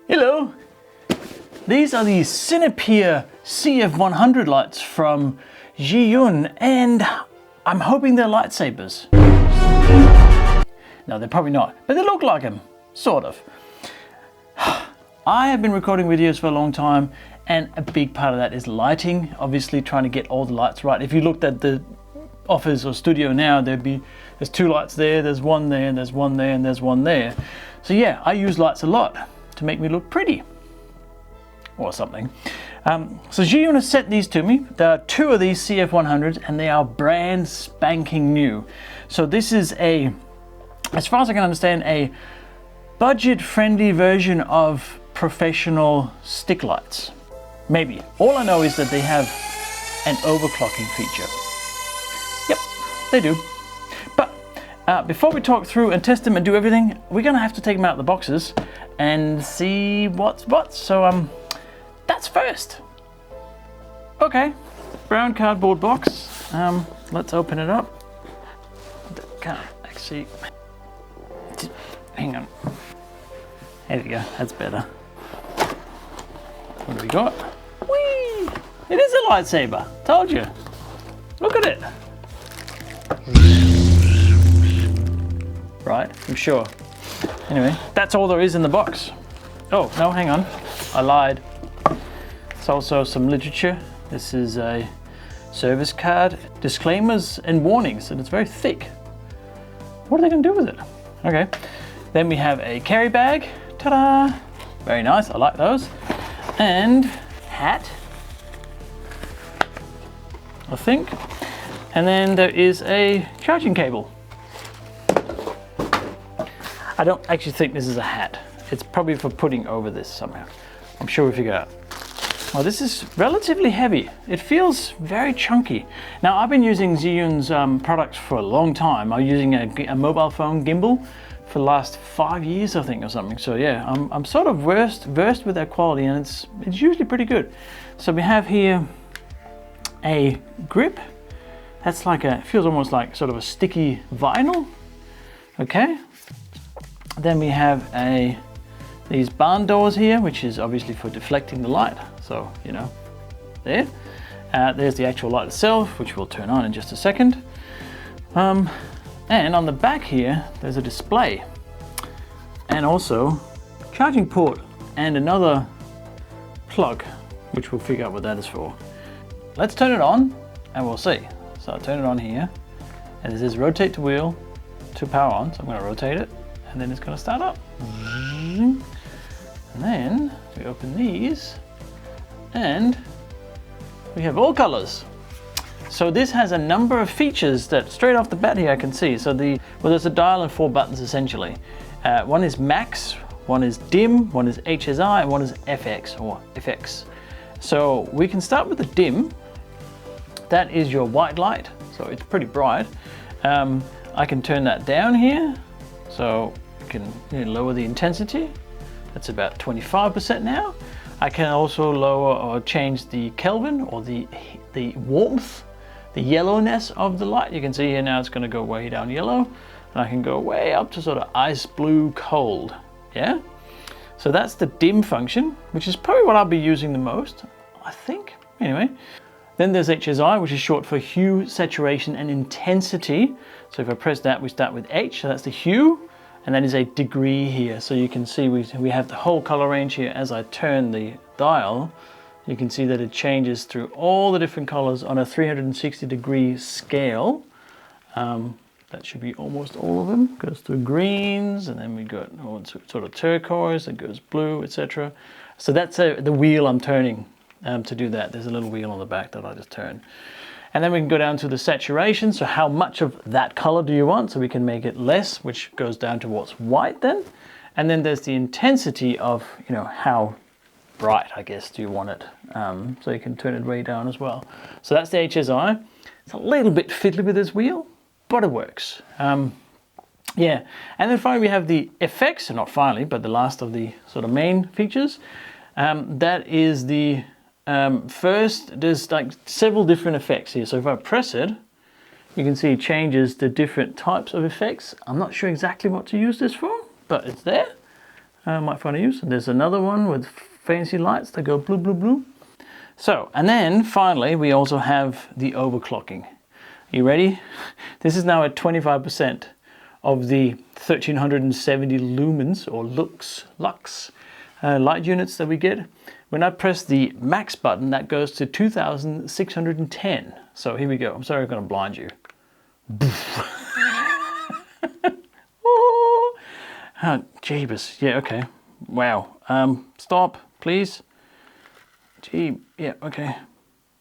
Hello! These are the Cinepeer CF100 lights from Zhiyun, and I'm hoping they're lightsabers. No, they're probably not, but they look like them, sort of. I have been recording videos for a long time, and a big part of that is lighting, obviously trying to get all the lights right. If you looked at the office or studio now, there's two lights there, there's one there, and there's one there, and there's one there. So yeah, I use lights a lot to make me look pretty or something. So Zhiyun has sent these to me. There are two of these CF100s and they are brand spanking new. So this is a, as far as I can understand, a budget friendly version of professional stick lights. Maybe. All I know is that they have an overclocking feature. Yep, they do. But before we talk through and test them and do everything, we're gonna have to take them out of the boxes and see what's what. So that's first. Okay, brown cardboard box. Let's open it up. Can't actually. Hang on. There we go. That's better. What do we got? Whee! It is a lightsaber. Told you. Look at it. Right, I'm sure. Anyway, that's all there is in the box. Oh, no, hang on. I lied. It's also some literature. This is a service card, disclaimers and warnings, and it's very thick. What are they going to do with it? Okay. Then we have a carry bag. Ta-da! Very nice. I like those. And hat, I think. And then there is a charging cable. I don't actually think this is a hat. It's probably for putting over this somehow. I'm sure we'll figure it out. Well, this is relatively heavy. It feels very chunky. Now, I've been using Zhiyun's products for a long time. I'm using a mobile phone gimbal for the last 5 years, I think, or something. So yeah, I'm sort of versed with their quality, and it's usually pretty good. So we have here a grip. That's like it feels almost like sort of a sticky vinyl. Okay. Then we have these barn doors here, which is obviously for deflecting the light. So, you know, there. There's the actual light itself, which we'll turn on in just a second. And on the back here, there's a display and also charging port and another plug, which we'll figure out what that is for. Let's turn it on and we'll see. So I'll turn it on here, and it says rotate the wheel to power on. So I'm going to rotate it, and then it's going to start up. And then we open these, and we have all colors. So this has a number of features that straight off the bat here I can see. So there's a dial and 4 buttons essentially. One is max, one is dim, one is HSI, and one is FX or FX. So we can start with the dim. That is your white light, so it's pretty bright. I can turn that down here, so I can lower the intensity. That's about 25% now. I can also lower or change the Kelvin or the warmth, the yellowness of the light. You can see here now it's going to go way down yellow, and I can go way up to sort of ice blue cold. Yeah. So that's the dim function, which is probably what I'll be using the most, I think. Anyway. Then there's HSI, which is short for hue, saturation, and intensity. So if I press that, we start with H, so that's the hue, and that is a degree here. So you can see we have the whole color range here. As I turn the dial, you can see that it changes through all the different colors on a 360-degree scale. That should be almost all of them. Goes through greens, and then we got sort of turquoise, it goes blue, etc. So that's the wheel I'm turning. To do that, there's a little wheel on the back that I just turn. And then we can go down to the saturation. So how much of that color do you want? So we can make it less, which goes down to what's white then. And then there's the intensity of, how bright, I guess, do you want it. So you can turn it way down as well. So that's the HSI. It's a little bit fiddly with this wheel, but it works. Yeah, and then finally we have the effects, and not finally, but the last of the sort of main features. That is the first, there's like several different effects here. So if I press it, you can see it changes the different types of effects. I'm not sure exactly what to use this for, but it's there. might find a use. And there's another one with fancy lights that go blue, blue, blue. So, and then finally, we also have the overclocking. You ready? This is now at 25% of the 1370 lumens or lux light units that we get. When I press the max button, that goes to 2610. So here we go. I'm sorry I'm going to blind you. Oh, jeebus. Yeah, okay. Wow. Stop, please. Gee, yeah, okay.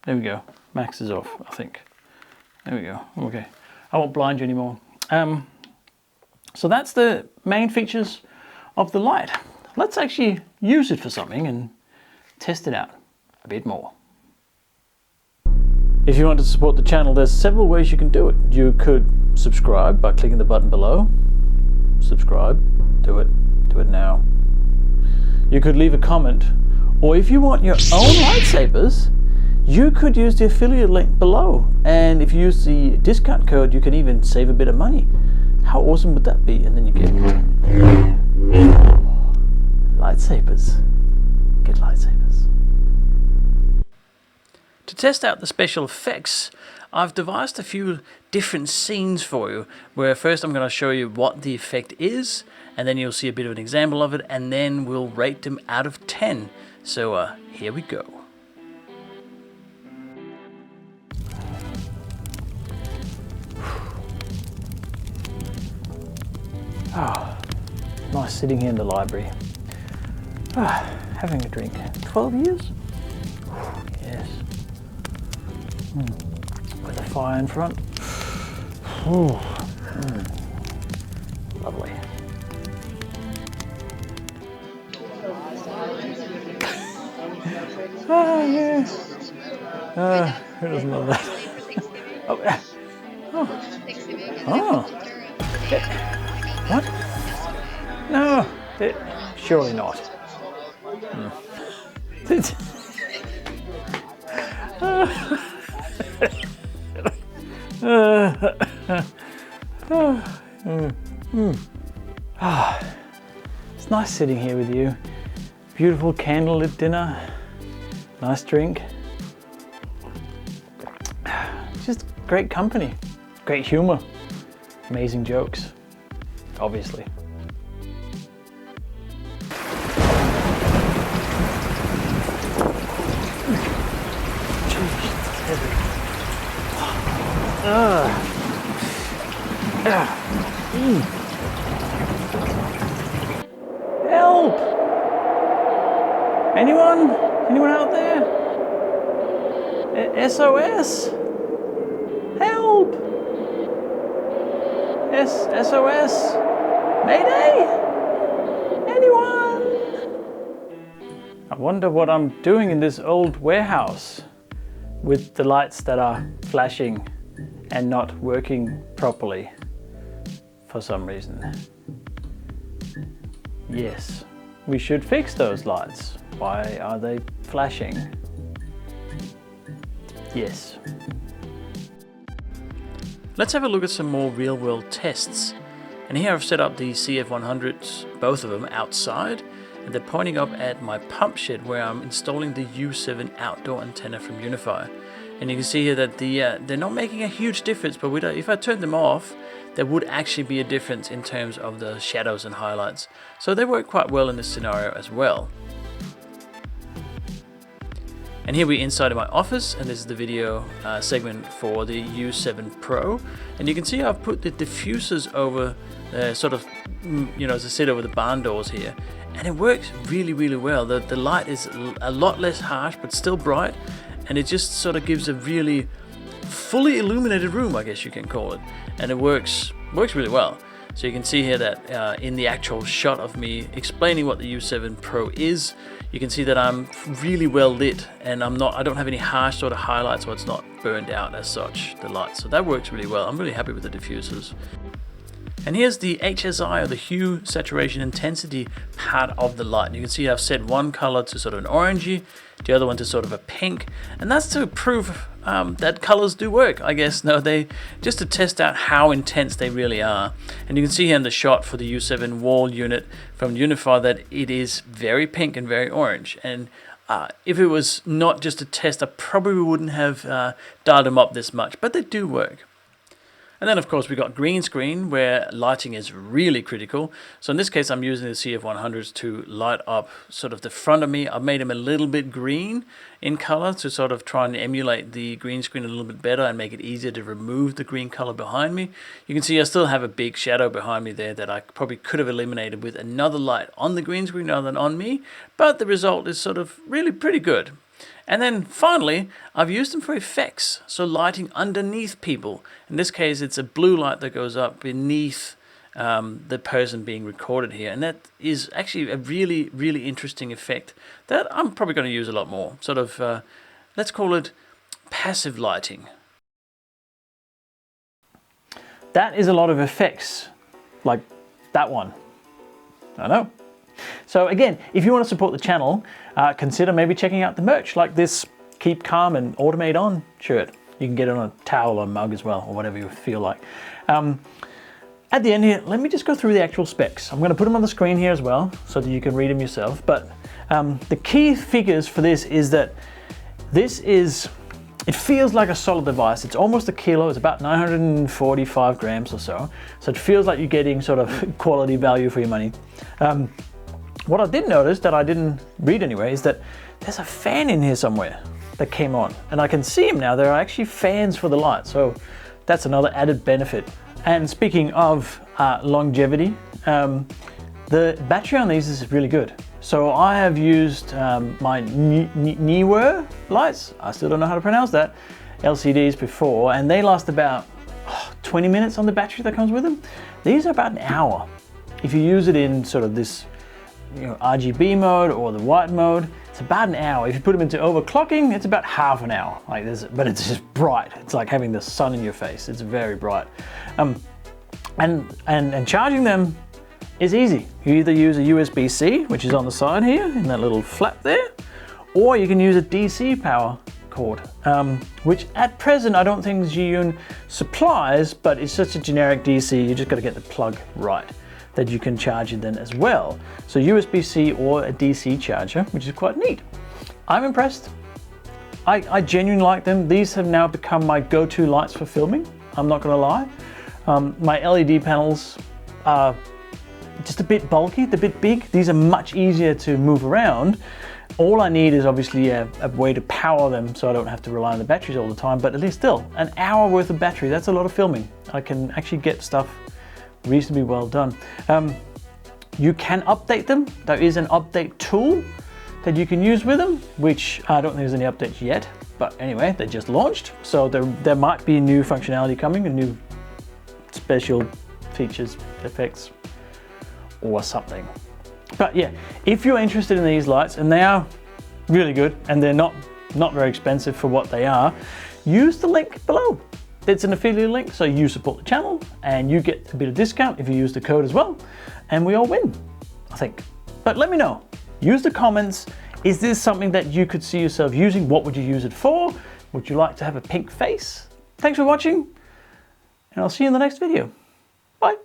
There we go. Max is off, I think. There we go. Okay. I won't blind you anymore. So that's the main features of the light. Let's actually use it for something and test it out a bit more. If you want to support the channel, there's several ways you can do it. You could subscribe by clicking the button below. Subscribe. Do it now. You could leave a comment, or if you want your own lightsabers, you could use the affiliate link below, and if you use the discount code, you can even save a bit of money. How awesome would that be? And then you get lightsabers. Get lightsabers. To test out the special effects, I've devised a few different scenes for you, where first I'm going to show you what the effect is, and then you'll see a bit of an example of it, and then we'll rate them out of 10. So here we go. Oh, nice sitting here in the library. Having a drink. 12 years? Yes. With a fire in front. Lovely. Oh, yeah. Who doesn't love that? Oh, yeah. Oh. What? No, surely not. It's nice sitting here with you. Beautiful candlelit dinner, nice drink. Just great company, great humor, amazing jokes, obviously. Help! Anyone? Anyone out there? SOS? Help! SOS? Mayday? Anyone? I wonder what I'm doing in this old warehouse with the lights that are flashing and not working properly for some reason. Yes, we should fix those lights. Why are they flashing? Yes. Let's have a look at some more real-world tests. And here I've set up the CF100s, both of them outside, and they're pointing up at my pump shed where I'm installing the U7 outdoor antenna from Unify. And you can see here that they're not making a huge difference, but if I turn them off, there would actually be a difference in terms of the shadows and highlights. So they work quite well in this scenario as well. And here we're inside of my office, and this is the video segment for the U7 Pro. And you can see I've put the diffusers over sort of, as I said, over the barn doors here. And it works really, really well. The light is a lot less harsh, but still bright. And it just sort of gives a really fully illuminated room, I guess you can call it. And it works really well. So you can see here that in the actual shot of me explaining what the U7 Pro is, you can see that I'm really well lit, and I don't have any harsh sort of highlights, so it's not burned out as such, the light. So that works really well. I'm really happy with the diffusers. And here's the HSI, or the hue, saturation, intensity part of the light. You can see I've set one color to sort of an orangey, the other one to sort of a pink, and that's to improve that colors do work, I guess. No, they just to test out how intense they really are. And you can see here in the shot for the U7 wall unit from Unify that it is very pink and very orange. And if it was not just a test, I probably wouldn't have dialed them up this much, but they do work. And then of course we got green screen where lighting is really critical. So in this case I'm using the CF100s to light up sort of the front of me. I've made them a little bit green in color to sort of try and emulate the green screen a little bit better and make it easier to remove the green color behind me. You can see I still have a big shadow behind me there that I probably could have eliminated with another light on the green screen rather than on me, but the result is sort of really pretty good. And then finally, I've used them for effects, so lighting underneath people. In this case, it's a blue light that goes up beneath the person being recorded here. And that is actually a really, really interesting effect that I'm probably going to use a lot more. Sort of, let's call it passive lighting. That is a lot of effects, like that one. I know. So again, if you want to support the channel, consider maybe checking out the merch, like this Keep Calm and Automate On shirt. You can get it on a towel or mug as well, or whatever you feel like. At the end here, let me just go through the actual specs. I'm going to put them on the screen here as well, so that you can read them yourself. But the key figures for this is that it feels like a solid device. It's almost a kilo. It's about 945 grams or so. So it feels like you're getting sort of quality value for your money. What I did notice that I didn't read anyway is that there's a fan in here somewhere that came on, and I can see them now. There are actually fans for the light, so that's another added benefit. And speaking of longevity, the battery on these is really good. So I have used my newer lights, I still don't know how to pronounce that, LCDs before, and they last about 20 minutes on the battery that comes with them. These are about an hour. If you use it in sort of this RGB mode or the white mode, it's about an hour. If you put them into overclocking, it's about half an hour. Like this, but it's just bright. It's like having the sun in your face. It's very bright. And charging them is easy. You either use a USB-C, which is on the side here in that little flap there, or you can use a DC power cord, which at present I don't think Zhiyun supplies, but it's such a generic DC, you just got to get the plug right, that you can charge it then as well. So USB-C or a DC charger, which is quite neat. I'm impressed. I genuinely like them. These have now become my go-to lights for filming, I'm not gonna lie. My LED panels are just a bit bulky, they're a bit big. These are much easier to move around. All I need is obviously a way to power them so I don't have to rely on the batteries all the time, but at least still, an hour worth of battery, that's a lot of filming. I can actually get stuff reasonably well done. You can update them. There is an update tool that you can use with them, which I don't think there's any updates yet, but anyway, they just launched. So there might be new functionality coming, and new special features, effects, or something. But yeah, if you're interested in these lights, and they are really good, and they're not very expensive for what they are, use the link below. It's an affiliate link, so you support the channel and you get a bit of discount if you use the code as well, and we all win, I think. But let me know, use the comments, is this something that you could see yourself using? What would you use it for? Would you like to have a pink face? Thanks for watching, and I'll see you in the next video. Bye.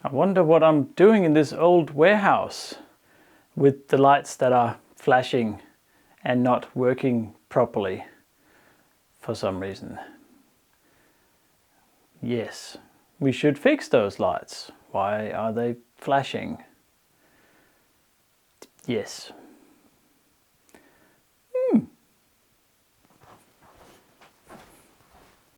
I wonder what I'm doing in this old warehouse with the lights that are flashing and not working properly for some reason. Yes, we should fix those lights. Why are they flashing? Yes.